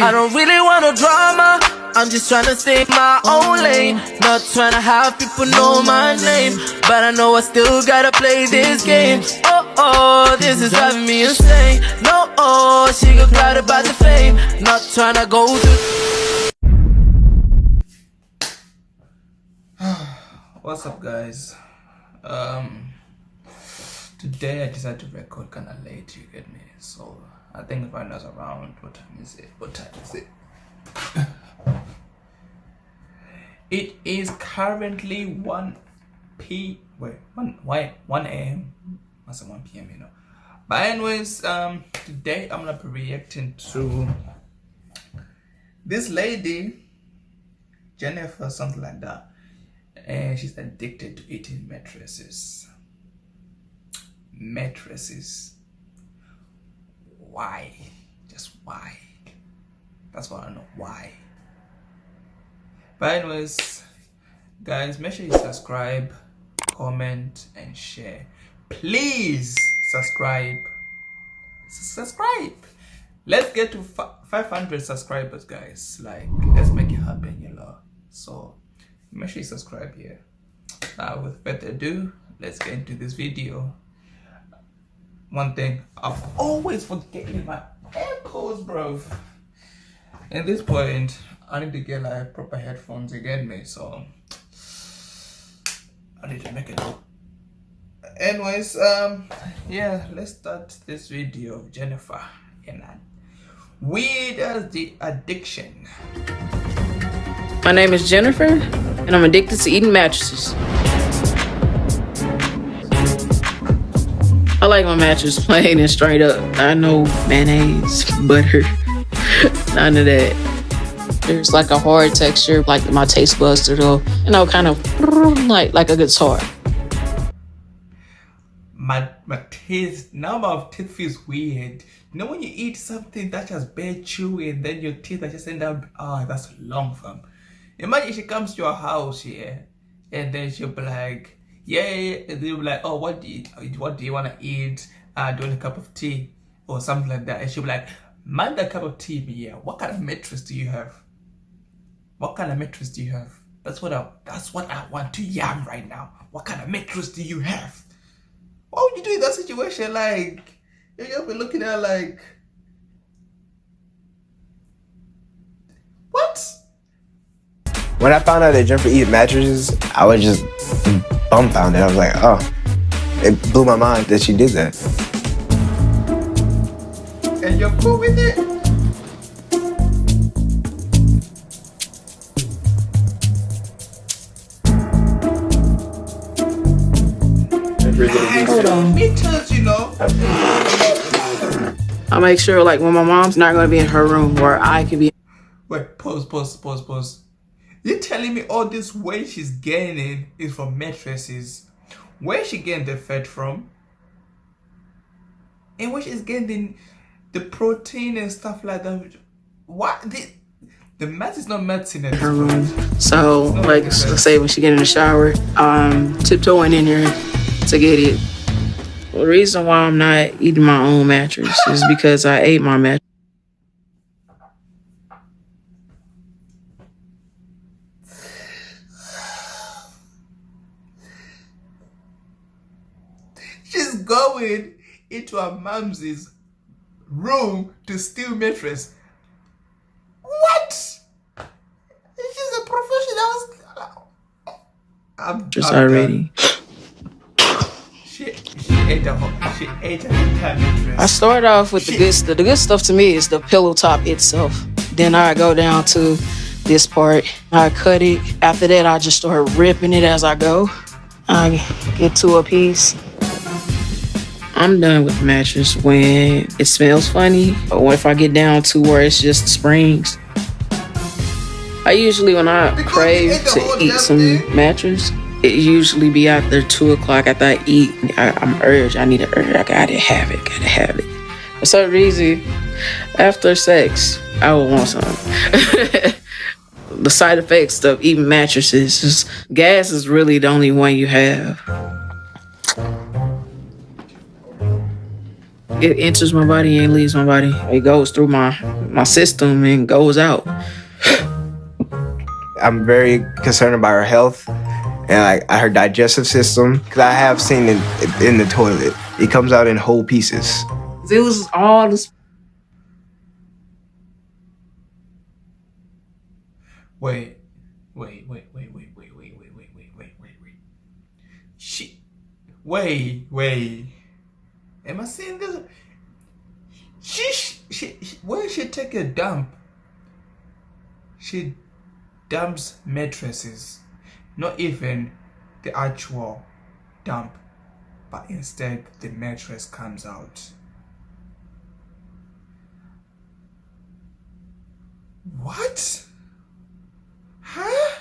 I don't really want no drama. I'm just trying to stay in my own lane. Not trying to have people know my name, but I know I still gotta play this game. Oh, this is driving me insane. No, she got proud about the fame. Not trying to go through. What's up, guys? Today I decided to record kind of late, you get me? So I think if I was around, what time is it? It is currently 1 a.m. I said 1 p.m. you know. But anyways, today I'm gonna be reacting to this lady, Jennifer, something like that. And she's addicted to eating mattresses. Mattresses. Why? Just why? That's what I know. Why? But anyways, guys, make sure you subscribe, comment, and share. Please subscribe. Let's get to 500 subscribers, guys. Like, let's make it happen, you know. So make sure you subscribe here. With further ado, let's get into this video. One thing, I'm always forgetting my AirPods, bro. At this point, I need to get like proper headphones again, mate. So I need to make it. Anyways, yeah, let's start this video of Jennifer and weird as the addiction. My name is Jennifer, and I'm addicted to eating mattresses. I like my mattress plain and straight up. I know mayonnaise, butter, none of that. There's like a hard texture, like my taste buds to go, you know, kind of like a guitar. My teeth, now my teeth feels weird. You know when you eat something that's just bad chewy and then your teeth are just end up, that's long fam. Imagine she comes to your house here, and then she'll be like, yeah, and they'll be like, oh, what do you want to eat? Do you want a cup of tea or something like that? And she'll be like, man, that cup of tea, but yeah, what kind of mattress do you have? What kind of mattress do you have? That's what I want to yam right now. What kind of mattress do you have? What would you do in that situation? Like, you'll be looking at like, what? When I found out that Jennifer eat mattresses, I was just dumbfounded. I was like, oh, it blew my mind that she did that. And you're cool with it? Hold on. Because, you know. I make sure, like, when my mom's not going to be in her room, where I can be. Wait, pause. You're telling me all this weight she's gaining is from mattresses? Where is she getting the fat from? And where she's getting the protein and stuff like that? What? The math is not medicine at Her room. So, like, let's say when she get in the shower, tiptoeing in here to get it. The reason why I'm not eating my own mattress is because I ate my mattress. She's going into her mom's room to steal mattress. What? She's a professional. I'm already. She ate a entire mattress. I start off with the good stuff. The good stuff to me is the pillow top itself. Then I go down to this part. I cut it. After that, I just start ripping it as I go. I get to a piece. I'm done with the mattress when it smells funny, or if I get down to where it's just springs. I usually, when I crave to eat some mattress, it usually be after 2 o'clock after I eat. I'm urged. I need an urge. I gotta have it. For some reason, after sex, I would want some. The side effects of eating mattresses is gas is really the only one you have. It enters my body and leaves my body. It goes through my system and goes out. I'm very concerned about her health and her digestive system, because I have seen it in the toilet. It comes out in whole pieces. It was all this. Wait. Wait. Am I seeing this? Where she take a dump? She dumps mattresses. Not even the actual dump, but instead the mattress comes out. What? Huh?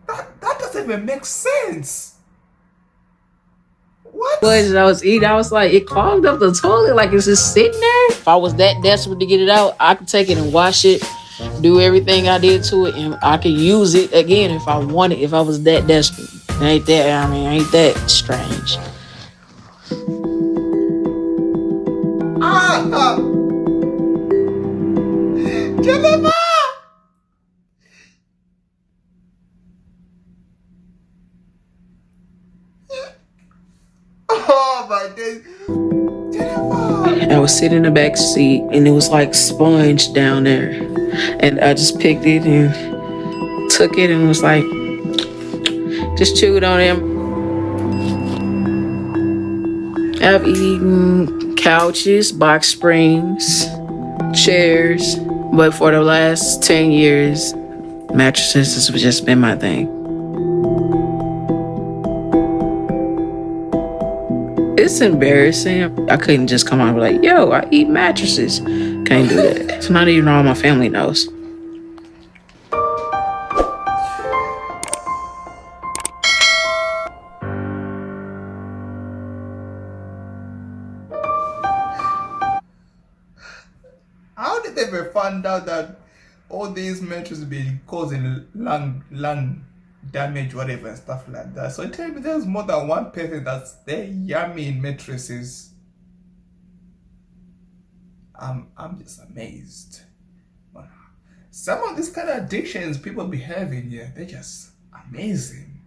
That doesn't even make sense. What? As I was eating, I was like, it clogged up the toilet, like it's just sitting there. If I was that desperate to get it out, I could take it and wash it, do everything I did to it, and I could use it again if I wanted, if I was that desperate. Ain't that strange. Jennifer! Oh my days. Jennifer! I was sitting in the back seat and it was like sponge down there. And I just picked it and took it and was like, just chewed on it. I've eaten couches, box springs, chairs, but for the last 10 years, mattresses has just been my thing. It's embarrassing. I couldn't just come out and be like, yo, I eat mattresses. Can't do that. It's not even all my family knows. How did they ever find out that all these mattresses be causing lung damage, whatever, and stuff like that? So tell me, there's more than one person that's there yummy mattresses. I'm just amazed. Some of these kind of addictions people be having here, they're just amazing.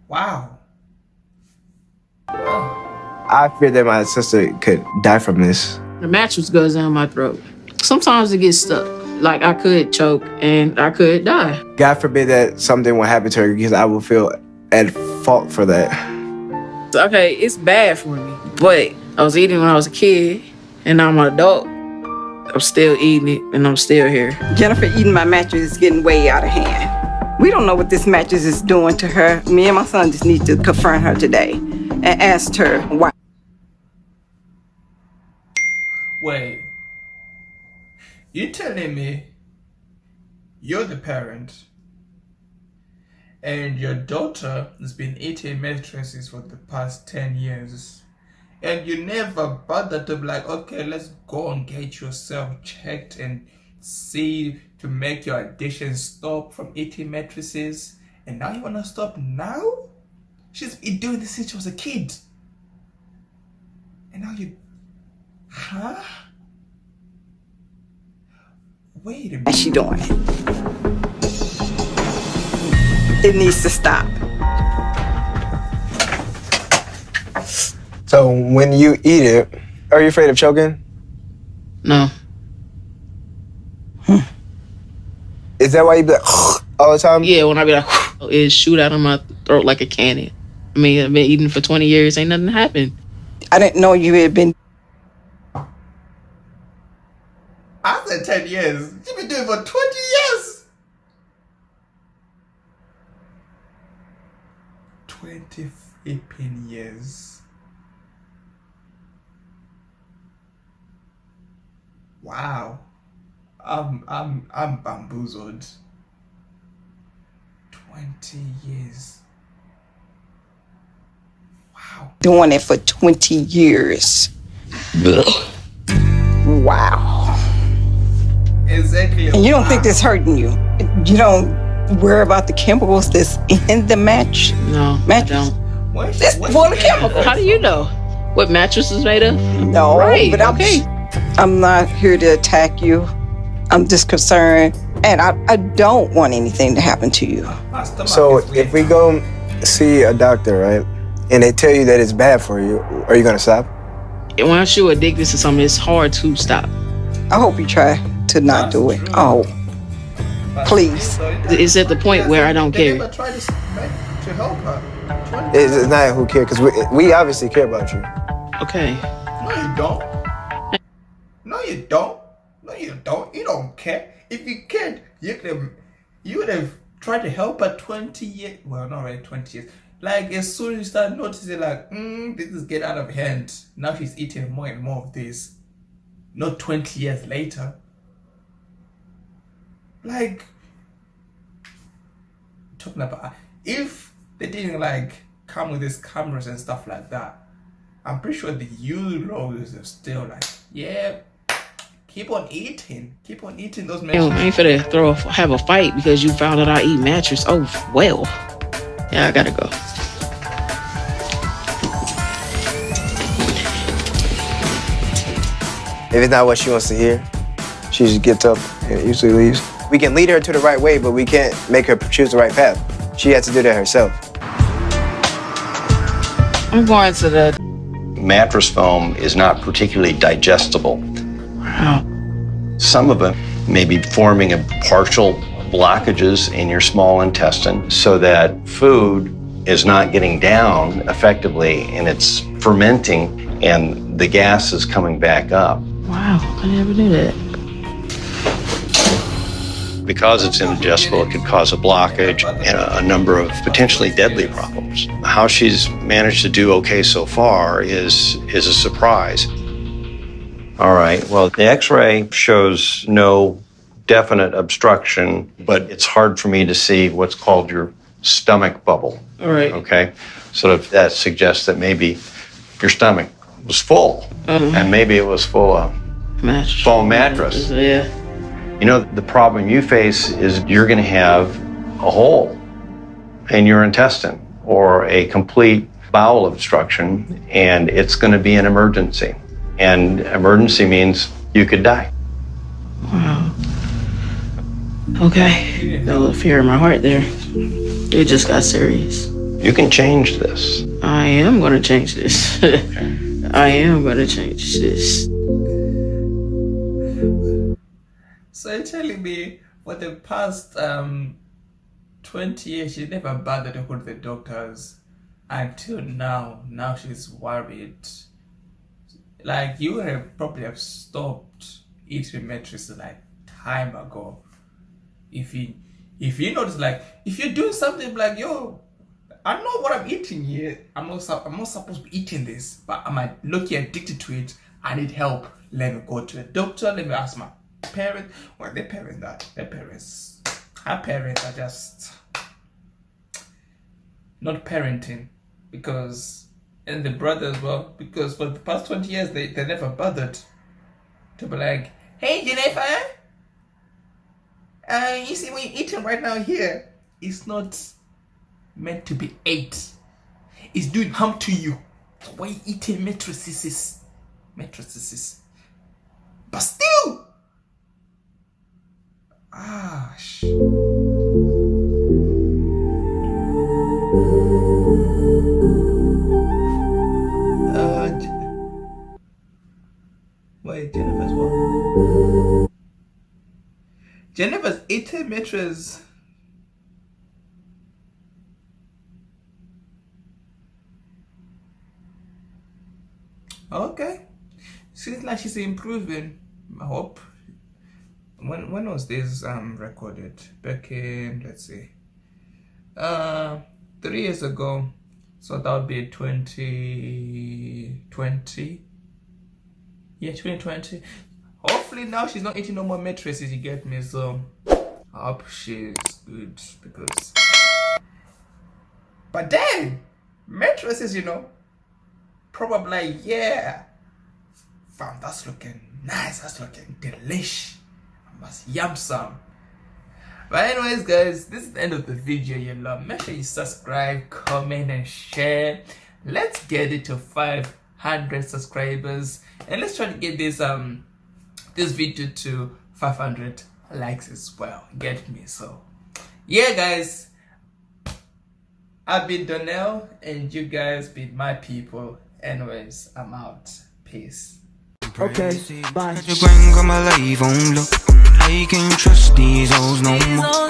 Wow. I fear that my sister could die from this. The mattress goes down my throat. Sometimes it gets stuck. Like I could choke and I could die. God forbid that something will happen to her, because I will feel at fault for that. Okay, it's bad for me, but I was eating when I was a kid and now I'm an adult. I'm still eating it and I'm still here. Jennifer eating my mattress is getting way out of hand. We don't know what this mattress is doing to her. Me and my son just need to confront her today and ask her why. Wait. You telling me you're the parent and your daughter has been eating mattresses for the past 10 years and you never bothered to be like, okay, let's go and get yourself checked and see to make your addiction stop from eating mattresses, and now you want to stop now? She's been doing this since she was a kid. And now you... Huh? Wait a minute. She doing it. It needs to stop. So when you eat it, are you afraid of choking? No. Is that why you be like all the time? Yeah, when I be like, it shoot out of my throat like a cannon. I mean, I've been eating for 20 years, ain't nothing happened. I didn't know you had been. I said 10 years. You've been doing it for 20 years. 20 flipping years. Wow. I'm bamboozled. 20 years. Wow. Doing it for 20 years. Wow. Exactly. And you don't think this hurting you? You don't worry about the chemicals that's in the match? No, Mattress? I don't. It's full of chemicals. How do you know what mattress is made of? No, Right, but okay. I'm not here to attack you. I'm just concerned, and I don't want anything to happen to you. So if we go see a doctor, right, and they tell you that it's bad for you, are you gonna stop? Once you're addicted to something, it's hard to stop. I hope you try to not do it. I hope. Please. It's at the point where I don't They care. never tried to help her. It's not who cares, because we obviously care about you. Okay. No, you don't. No, you don't. No, you don't. You don't care. If you cared, you would have tried to help her 20 years. Well, not really 20 years. Like, as soon as you start noticing, like, this is getting out of hand. Now she's eating more and more of this. Not 20 years later. Like, talking about, if they didn't, like, come with these cameras and stuff like that, I'm pretty sure the Euros are still like, yeah, keep on eating those I mattresses. ain't finna have a fight because you found out I eat mattress. Oh, well. Yeah, I gotta go. If it's not what she wants to hear, she just gets up and usually leaves. We can lead her to the right way, but we can't make her choose the right path. She has to do that herself. I'm going to the... Mattress foam is not particularly digestible. Wow. Some of it may be forming a partial blockages in your small intestine so that food is not getting down effectively and it's fermenting and the gas is coming back up. Wow, I never knew that. Because it's indigestible, it could cause a blockage and a number of potentially deadly problems. How she's managed to do okay so far is a surprise. All right, well, the x-ray shows no definite obstruction, but it's hard for me to see what's called your stomach bubble. All right. Okay, so that suggests that maybe your stomach was full, and maybe it was full of Mattress. foam mattress. Yeah. You know, the problem you face is you're going to have a hole in your intestine or a complete bowel obstruction, and it's going to be an emergency. And emergency means you could die. Wow. Okay. Got a little fear in my heart there. It just got serious. You can change this. I am going to change this. I am going to change this. So you're telling me for the past 20 years she never bothered to go to the doctors until now. Now she's worried. Like, you would have probably have stopped eating mattresses like time ago. If you notice, like, if you're doing something like, yo, I know what I'm eating here. I'm not supposed to be eating this, but I'm looking addicted to it. I need help. Let me go to the doctor. Let me ask my parents. Well, her parents are just not parenting, because, and the brother as well, because for the past 20 years they never bothered to be like, hey Jennifer, you see what you're eating right now here, it's not meant to be ate. It's doing harm to you. Why you eating mattresses? But still, wait, Jennifer's what? Jennifer's eating mattress. Okay. Seems like she's improving. I hope. When was this recorded? Back in, let's see, 3 years ago. So that would be 2020. Yeah, 2020. Hopefully now she's not eating no more mattresses, you get me? So I hope she's good, because, but then mattresses, you know, probably like, yeah, fam, that's looking nice, that's looking delish, I must yum some. But anyways, guys, this is the end of the video. You love. Make sure you subscribe, comment, and share. Let's get it to 500 subscribers, and let's try to get this this video to 500 likes as well. Get me? So yeah, guys, I've been Denzel, and you guys been my people. Anyways, I'm out. Peace. Okay, bye. I can't trust these hoes no more.